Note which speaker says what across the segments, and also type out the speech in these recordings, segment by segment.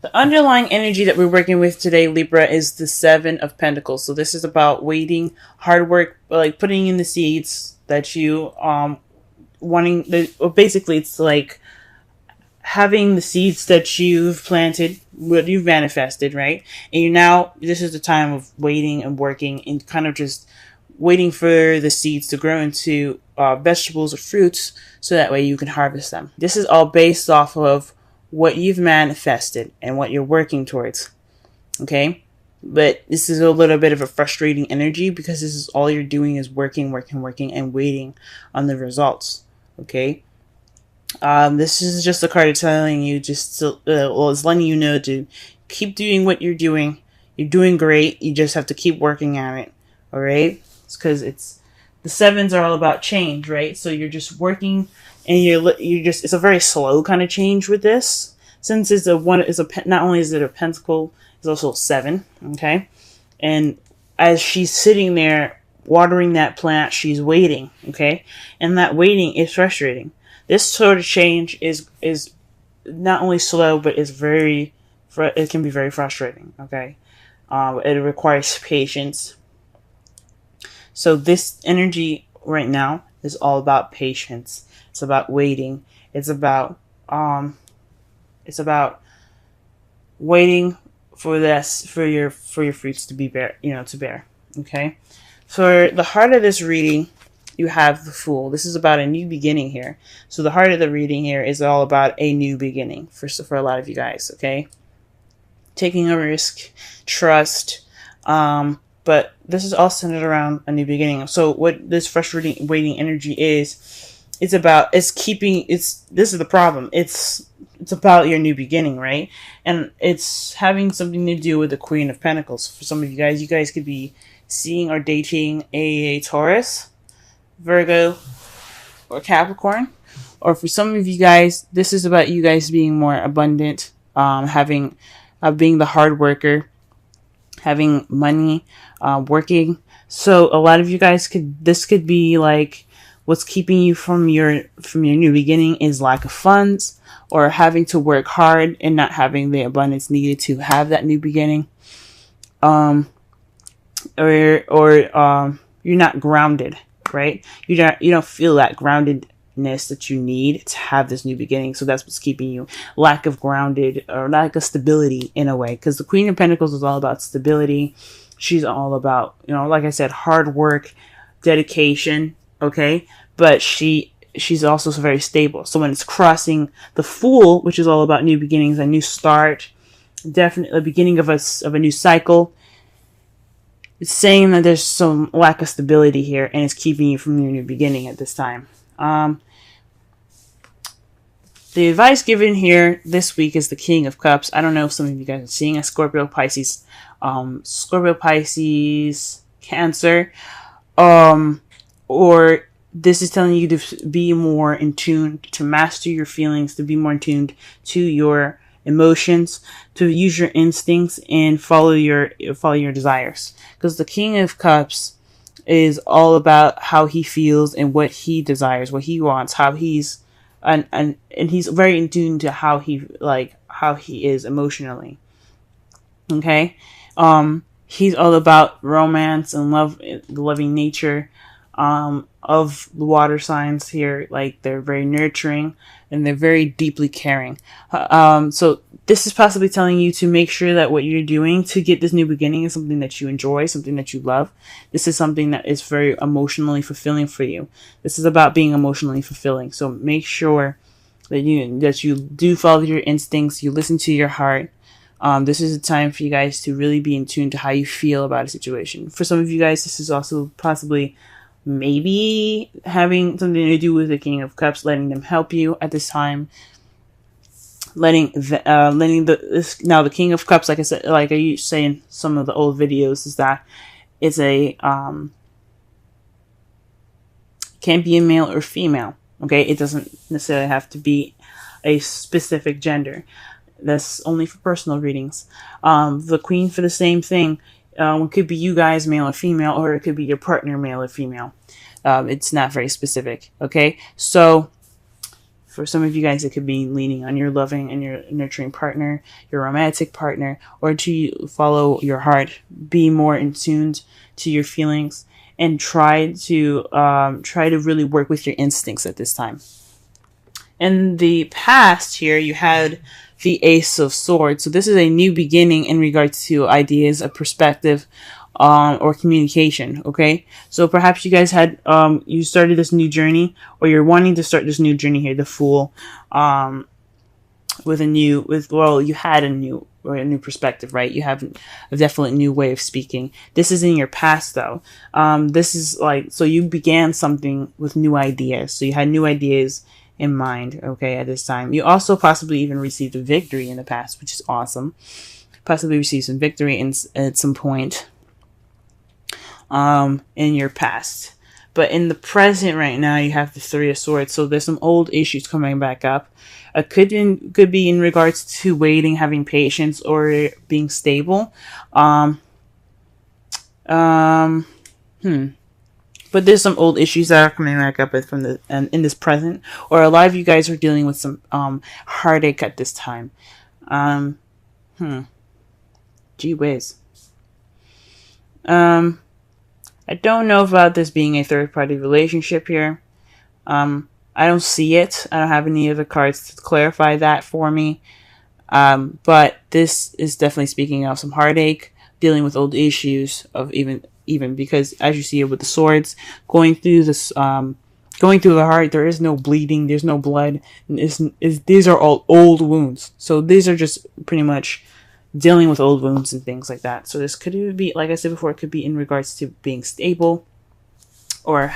Speaker 1: The underlying energy that we're working with today, Libra, is the Seven of Pentacles. So this is about waiting, hard work, like putting in the seeds that you wanting. Well, basically, it's like having the seeds that you've planted, what you've manifested, right? And you now, this is the time of waiting and working and kind of just waiting for the seeds to grow into vegetables or fruits so that way you can harvest them. This is all based off of what you've manifested and what you're working towards. Okay? But this is a little bit of a frustrating energy because this is all you're doing is working, working, working, and waiting on the results. Okay? This is just a card telling you just to, well, it's letting you know to keep doing what you're doing. You're doing great. You just have to keep working at it. All right? It's because it's the sevens are all about change, right? So you're just working, and you're just it's a very slow kind of change with this. Since it's a one, is a not only is it a pentacle, it's also a seven. Okay, and as she's sitting there watering that plant, she's waiting. Okay, and that waiting is frustrating. This sort of change is not only slow, but it's very it can be very frustrating. Okay, it requires patience. So this energy right now is all about patience. It's about waiting. It's about waiting for your fruits to be to bear. Okay. For the heart of this reading, you have the Fool. This is about a new beginning here. So the heart of the reading here is all about a new beginning for a lot of you guys. Okay. Taking a risk, trust, but this is all centered around a new beginning. So what this frustrating waiting energy is, this is the problem. It's about your new beginning, right? And it's having something to do with the Queen of Pentacles. For some of you guys could be seeing or dating a Taurus, Virgo, or Capricorn. Or for some of you guys, this is about you guys being more abundant, being the hard worker, having money, working. So a lot of you guys this could be like what's keeping you from your new beginning is lack of funds or having to work hard and not having the abundance needed to have that new beginning. Or you're not grounded, right? You don't feel that groundedness that you need to have this new beginning. So that's what's keeping you lack of grounded or lack of stability in a way. Because the Queen of Pentacles is all about stability. She's all about, like I said, hard work, dedication. Okay. But she's also very stable. So when it's crossing the Fool, which is all about new beginnings, a new start, definitely the beginning of a new cycle, it's saying that there's some lack of stability here and it's keeping you from your new beginning at this time. The advice given here this week is the King of Cups. I don't know if some of you guys are seeing a Scorpio, Pisces, Cancer, or this is telling you to be more in tune, to master your feelings, to be more in tune to your emotions, to use your instincts and follow your desires. Because the King of Cups is all about how he feels and what he desires, what he wants, how he's and he's very in tune to how he is emotionally. Okay? He's all about romance and love, the loving nature of the water signs here. Like, they're very nurturing and they're very deeply caring. So this is possibly telling you to make sure that what you're doing to get this new beginning is something that you enjoy, something that you love. This is something that is very emotionally fulfilling for you. This is about being emotionally fulfilling. So make sure that you do follow your instincts, you listen to your heart. This is a time for you guys to really be in tune to how you feel about a situation. For some of you guys, this is also possibly maybe having something to do with the King of Cups, letting them help you at this time. Now the King of Cups, like I said, like I used to say in some of the old videos, is that it's can be a male or female. Okay, it doesn't necessarily have to be a specific gender. That's only for personal readings. The Queen, for the same thing. It could be you guys, male or female, or it could be your partner, male or female. It's not very specific. Okay, so For some of you guys, it could be leaning on your loving and your nurturing partner, your romantic partner, or to follow your heart, be more in tune to your feelings, and try to really work with your instincts at this time. In the past here, you had the Ace of Swords. So this is a new beginning in regards to ideas, a perspective, or communication. Okay. So perhaps you guys had, you started this new journey, or you're wanting to start this new journey here, the Fool, you had a new perspective, right? You have a definite new way of speaking. This is in your past though. This is like, so you began something with new ideas. So you had new ideas in mind, okay, at this time. You also possibly even received a victory in the past, which is awesome. Possibly received some victory at some point in your past. But in the present right now, you have the Three of Swords. So there's some old issues coming back up. It could be in regards to waiting, having patience, or being stable. But there's some old issues that are coming back up in this present, or a lot of you guys are dealing with some heartache at this time. Gee whiz. I don't know about this being a third-party relationship here. I don't see it. I don't have any other cards to clarify that for me. But this is definitely speaking of some heartache, dealing with old issues of even because, as you see it with the swords, going through the heart, there is no bleeding, there's no blood. These are all old wounds. So these are just pretty much dealing with old wounds and things like that. So this could be, like I said before, it could be in regards to being stable, or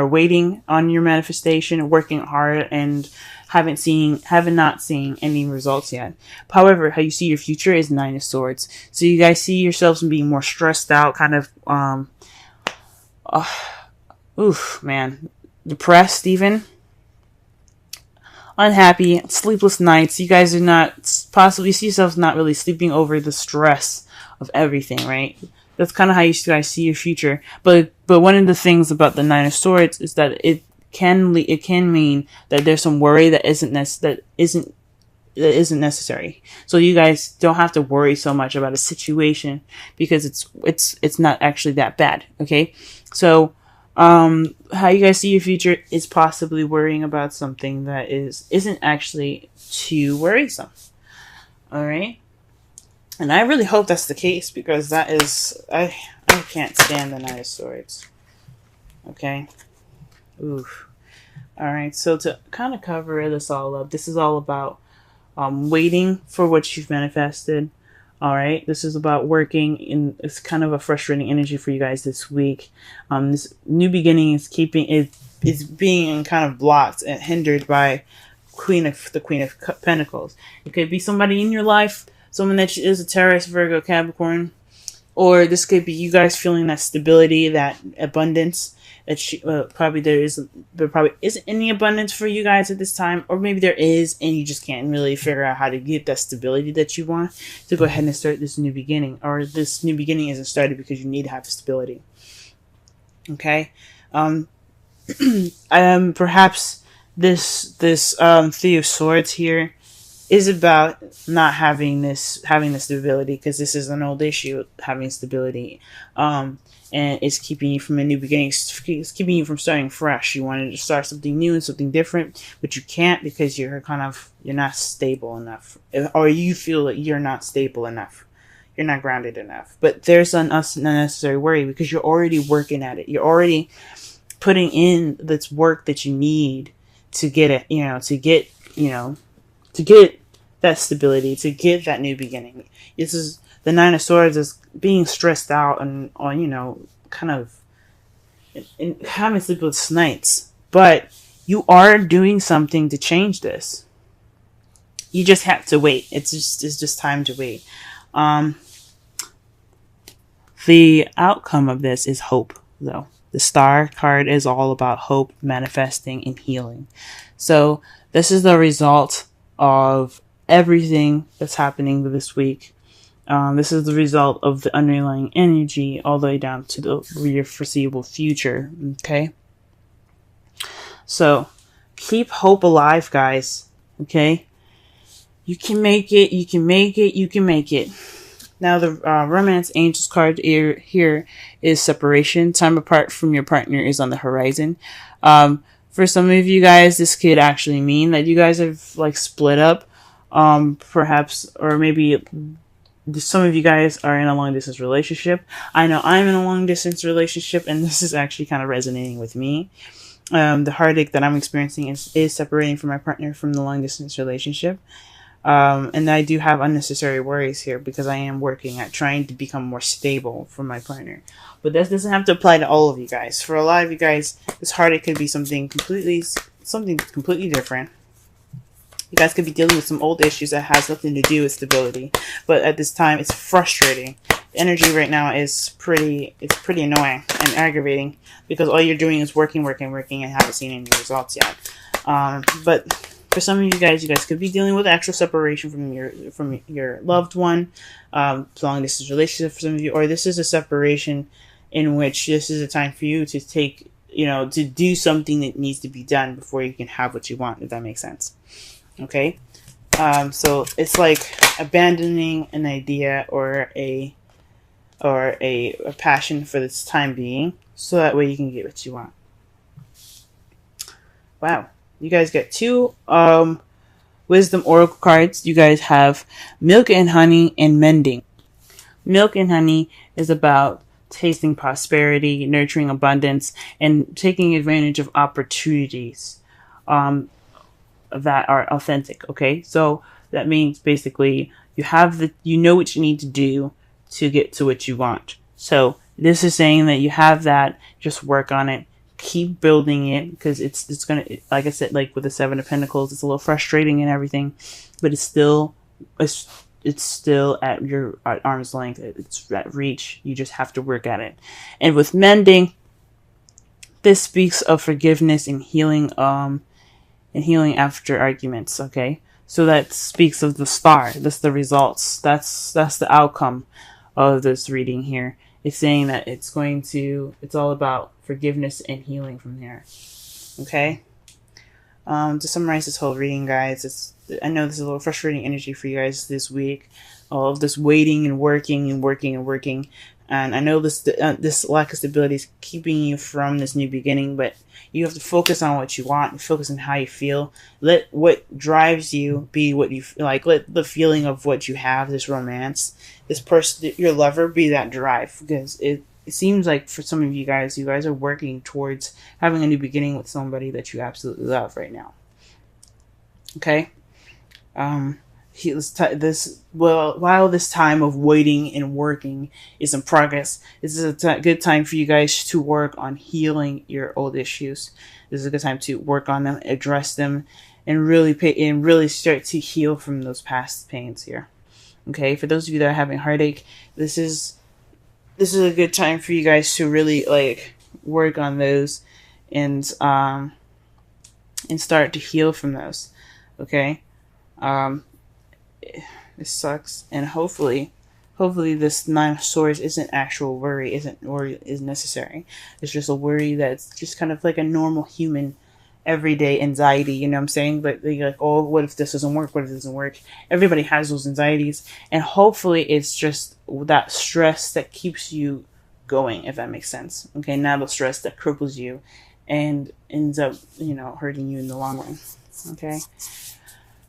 Speaker 1: waiting on your manifestation, working hard, and haven't not seen any results yet. However, how you see your future is Nine of Swords. So you guys see yourselves being more stressed out, kind of depressed, even unhappy, sleepless nights. You guys are not, possibly see yourselves not really sleeping over the stress of everything, right? That's kind of how you guys see your future. But one of the things about the Nine of Swords is that it can mean that there's some worry that isn't necessary. So you guys don't have to worry so much about a situation, because it's not actually that bad. Okay, so how you guys see your future is possibly worrying about something that isn't actually too worrisome. All right. And I really hope that's the case, because that is, I can't stand the Nine of Swords. Okay. Oof. Alright, so to kind of cover this all up, this is all about waiting for what you've manifested. Alright, this is about working it's kind of a frustrating energy for you guys this week. This new beginning is being kind of blocked and hindered by the Queen of Pentacles. It could be somebody in your life, someone that is a Taurus, Virgo, Capricorn, or this could be you guys feeling that stability, that abundance that there probably isn't any abundance for you guys at this time, or maybe there is and you just can't really figure out how to get that stability that you want to go ahead and start this new beginning, or this new beginning isn't started because you need to have stability. Okay, perhaps this Three of Swords here is about not having the stability, because this is an old issue, having stability, and it's keeping you from a new beginning. It's keeping you from starting fresh. You wanted to start something new and something different, but you can't, because you're not stable enough, or you feel that you're not stable enough. You're not grounded enough. But there's an unnecessary worry, because you're already working at it. You're already putting in this work that you need to get it, to get that stability, to get that new beginning. This is the Nine of Swords is being stressed out and kind of having sleepless nights. But you are doing something to change this. You just have to wait. It's just time to wait. The outcome of this is hope, though. The Star card is all about hope, manifesting, and healing. So this is the result of everything that's happening this week. This is the result of the underlying energy all the way down to your foreseeable future. Okay. So Keep hope alive, guys. Okay? You can make it. You can make it. You can make it. Now, the Romance Angels card here is separation. Time apart from your partner is on the horizon. For some of you guys, this could actually mean that you guys have like split up. Perhaps, or maybe some of you guys are in a long distance relationship. I know I'm in a long distance relationship, and this is actually kind of resonating with me. The heartache that I'm experiencing is separating from my partner from the long distance relationship. And I do have unnecessary worries here because I am working at trying to become more stable for my partner. But this doesn't have to apply to all of you guys. For a lot of you guys, this heartache could be something completely different. You guys could be dealing with some old issues that has nothing to do with stability. But at this time, it's frustrating. The energy right now is pretty annoying and aggravating because all you're doing is working and haven't seen any results yet. But for some of you guys could be dealing with actual separation from your loved one, long distance relationship for some of you, or this is a separation in which this is a time for you to take, to do something that needs to be done before you can have what you want, if that makes sense. Okay? So it's like abandoning an idea or a passion for this time being, so that way you can get what you want. Wow. You guys get 2 wisdom oracle cards. You guys have milk and honey and mending. Milk and honey is about tasting prosperity, nurturing abundance, and taking advantage of opportunities that are authentic. Okay, so that means basically you know what you need to do to get to what you want. So this is saying that you have that. Just work on it. Keep building it, because it's gonna, like I said, like with the 7 of Pentacles, it's a little frustrating and everything, but it's still at your arm's length. It's at reach. You just have to work at it. And with mending, this speaks of forgiveness and healing after arguments. Okay, so that speaks of the star. That's the results. That's the outcome of this reading here. It's saying that it's all about forgiveness and healing from there. Okay? To summarize this whole reading, guys, I know this is a little frustrating energy for you guys this week. All of this waiting and working. And I know this lack of stability is keeping you from this new beginning, but you have to focus on what you want and focus on how you feel. Let what drives you be what you like. Let the feeling of what you have, this romance, this person, your lover, be that drive. Because it seems like for some of you guys are working towards having a new beginning with somebody that you absolutely love right now. Okay? While this time of waiting and working is in progress, this is a good time for you guys to work on healing your old issues. This is a good time to work on them, address them, and really start to heal from those past pains here. Okay, for those of you that are having heartache, this is a good time for you guys to really work on those and start to heal from those. Okay. It sucks, and hopefully this 9 of Swords isn't actual worry, is necessary. It's just a worry that's just kind of like a normal human everyday anxiety, you know what I'm saying? But they're like, oh, what if this doesn't work? What if it doesn't work? Everybody has those anxieties, and hopefully it's just that stress that keeps you going, if that makes sense. Okay, not the stress that cripples you and ends up, hurting you in the long run. Okay.